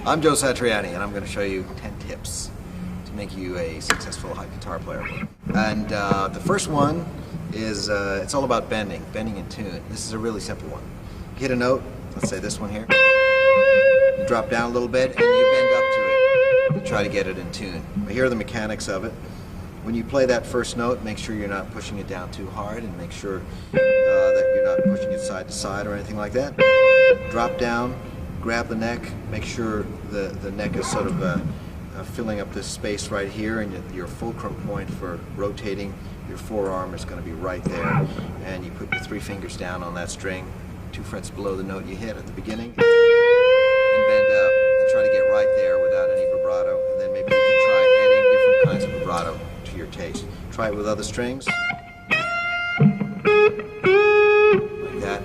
I'm Joe Satriani, and I'm going to show you 10 tips to make you a successful high guitar player. And the first one is it's all about bending in tune. This is a really simple one. You hit a note, let's say this one here. You drop down a little bit and you bend up to it. You try to get it in tune. But here are the mechanics of it. When you play that first note, make sure you're not pushing it down too hard, and make sure that you're not pushing it side to side or anything like that. Drop down, grab the neck, make sure the neck is sort of filling up this space right here, and your fulcrum point for rotating your forearm is going to be right there. And you put your 3 fingers down on that string, 2 frets below the note you hit at the beginning, and bend up and try to get right there without any vibrato. And then maybe you can try adding different kinds of vibrato to your taste. Try it with other strings, like that.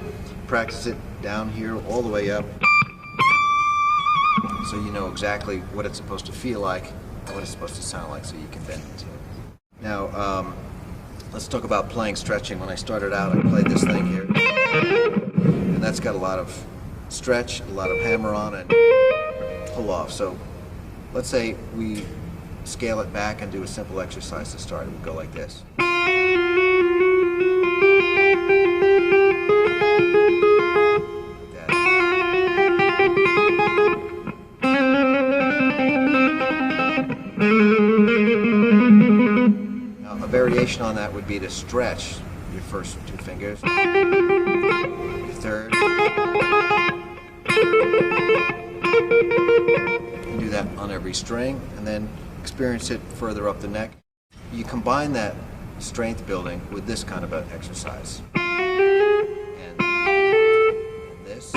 Practice it down here all the way up, so you know exactly what it's supposed to feel like and what it's supposed to sound like, so you can bend it to it. Now, let's talk about playing stretching. When I started out, I played this thing here, and that's got a lot of stretch, a lot of hammer on, and pull off. So let's say we scale it back and do a simple exercise to start. It would go like this. Now, a variation on that would be to stretch your first 2 fingers, your third, and do that on every string, and then experience it further up the neck. You combine that strength building with this kind of an exercise. And this.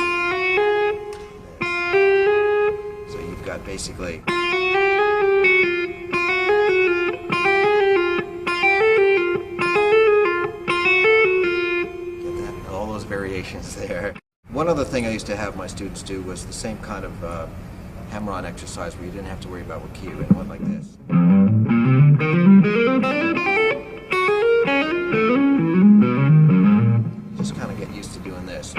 So you've got basically variations there. One other thing I used to have my students do was the same kind of hammer-on exercise where you didn't have to worry about what key, and it went like this. Just kind of get used to doing this.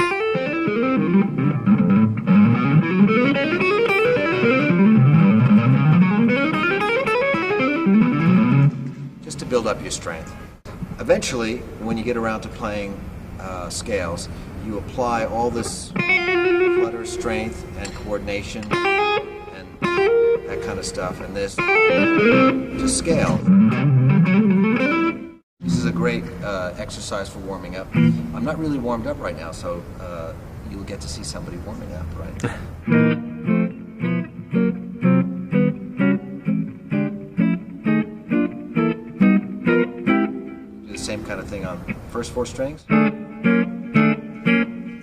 Just to build up your strength. Eventually, when you get around to playing scales, you apply all this flutter, strength, and coordination, and that kind of stuff, and this to scale. This is a great exercise for warming up. I'm not really warmed up right now, so you'll get to see somebody warming up, right? Do the same kind of thing on the first 4 strings.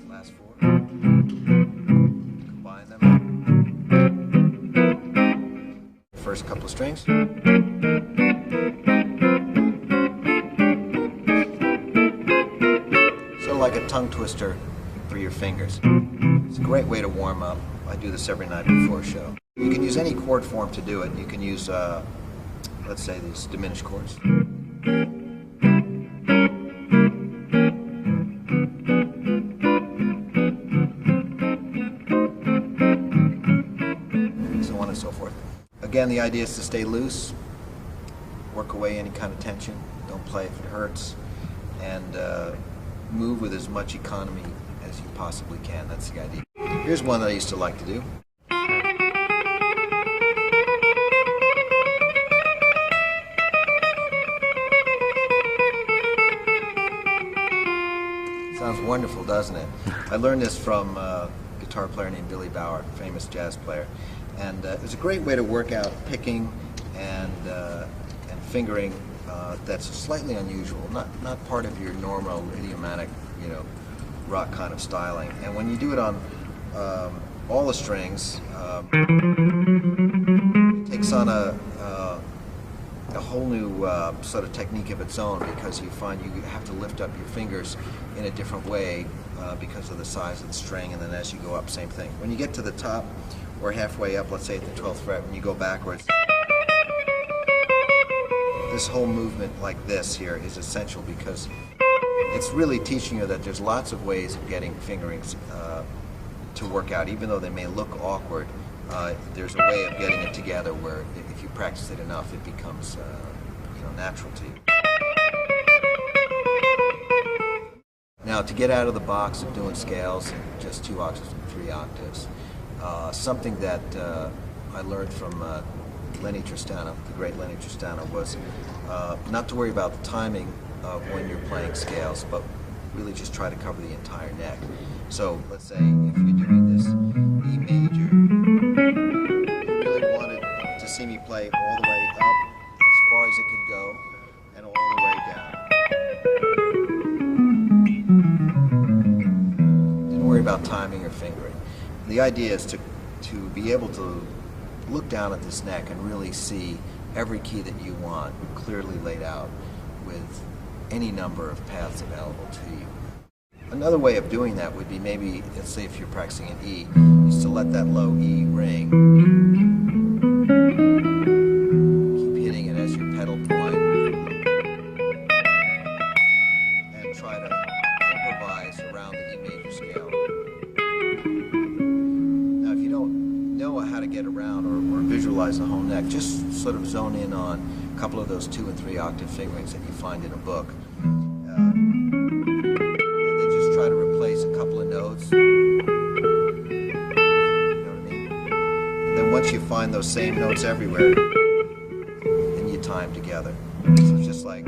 Last 4. Combine them. First couple of strings. Sort of like a tongue twister for your fingers. It's a great way to warm up. I do this every night before a show. You can use any chord form to do it. You can use, let's say, these diminished chords. So on and so forth. Again, the idea is to stay loose, work away any kind of tension, don't play if it hurts, and move with as much economy as you possibly can. That's the idea. Here's one that I used to like to do. Sounds wonderful, doesn't it? I learned this from a guitar player named Billy Bauer, famous jazz player. And it's a great way to work out picking and fingering that's slightly unusual, not part of your normal idiomatic, rock kind of styling. And when you do it on all the strings, it takes on a whole new sort of technique of its own, because you find you have to lift up your fingers in a different way because of the size of the string, and then as you go up, same thing. When you get to the top or halfway up, let's say at the 12th fret, when you go backwards, this whole movement like this here is essential, because It's really teaching you that there's lots of ways of getting fingerings to work out, even though they may look awkward. There's a way of getting it together where if you practice it enough, it becomes natural to you. Now, to get out of the box of doing scales in just 2 octaves and 3 octaves, something that I learned from Lenny Tristano, the great Lenny Tristano, was not to worry about the timing when you're playing scales, but really just try to cover the entire neck. So let's say if you're doing this E major, you really wanted to see me play all the way up as far as it could go and all the way down. Didn't worry about timing or fingering. The idea is to be able to look down at this neck and really see every key that you want clearly laid out with any number of paths available to you. Another way of doing that would be maybe, let's say if you're practicing an E, is to let that low E ring. Keep hitting it as your pedal point. And try to improvise around the E major scale. Now if you don't know how to get around or visualize the whole neck, just sort of zone in on a couple of those 2 and 3 octave fingerings that you find in a book. Try to replace a couple of notes. You know what I mean? And then once you find those same notes everywhere, then you time together. So it's just like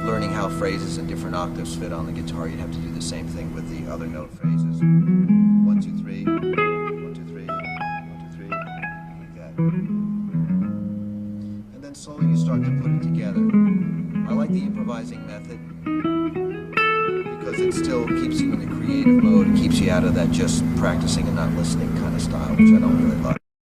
learning how phrases in different octaves fit on the guitar. You'd have to do the same thing with the other note phrases. 1, 2, 3, 1, 2, 3, 1, 2, 3, like that. And then slowly you start to put it together. I like the improvising method because it still keeps you in the creative mode. It keeps you out of that just practicing and not listening kind of style, which I don't really like.